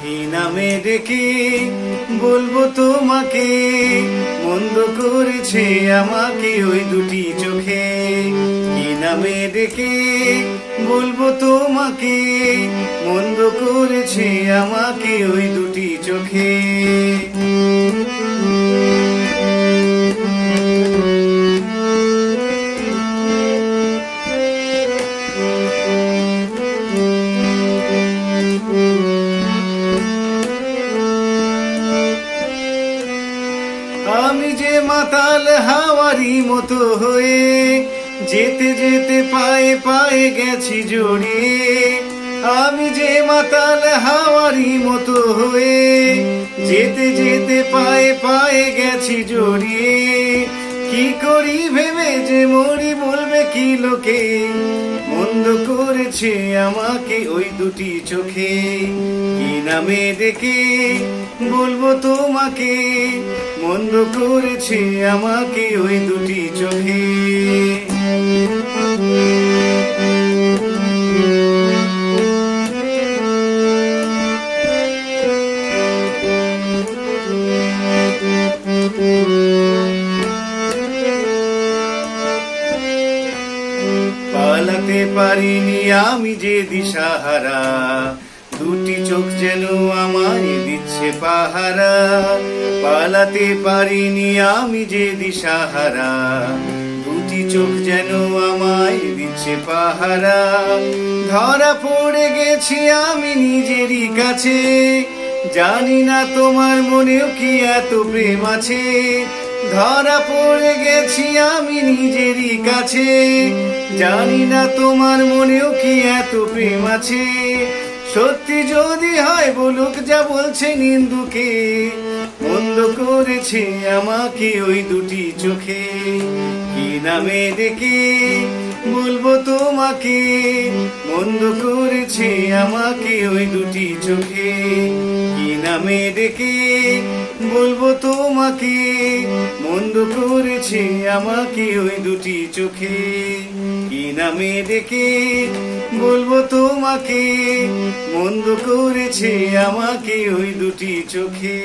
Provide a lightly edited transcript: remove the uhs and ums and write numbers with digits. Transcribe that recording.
কি নামে ডেকে বলবো তোমাকে, মন্দ করেছে আমাকে ওই দুটি চোখে। কি নামে ডেকে বলবো তোমাকে, মন্দ করেছে আমাকে ওই দুটি চোখে। আমি যে মাতাল হাওয়ারি মতো হয়ে যেতে যেতে পায়ে পায়ে গেছি জড়িয়ে। আমি যে মাতাল হাওয়ারি মতো হয়ে যেতে যেতে পায়ে পায়ে গেছি জড়িয়ে। কি করি ভেবে যে মরি, বলবে কি লোকে, মন্দ করেছে আমাকে ওই দুটি চোখে। কি নামে ডেকে বলবো তোমাকে, মন্দ করেছে আমাকে ওই দুটি চোখে। পালাতে পারিনি আমি যে দিশাহারা, দুটি চোখ যেন আমায় দিচ্ছে পাহারা। পালাতে পারিনি আমি যে দিশাহারা, দুটি চোখ যেন আমায় দিচ্ছে পাহারা। ধরা পড়ে গেছি আমি নিজেরই কাছে, জানি না তোমার মনেও কি এত প্রেম আছে। ধরা পড়ে গেছি আমি নিজেরই কাছে, জানি না তোমার মনেও কি এত প্রেম আছে। সত্যি যদি হয় বলুক যা বলছে নিন্দুকে, মন্দ করেছে আমাকে ওই দুটি চোখে। কি নামে ডেকে বলবো তোমাকে, মন্দ করেছে আমাকে ওই দুটি চোখে। কি নামে ডেকে বলবো তোমাকে, মন্দ করেছে আমাকে ওই দুটি চোখে। কি নামে ডেকে বলবো তোমাকে, মন্দ করেছে আমাকে ওই দুটি চোখে।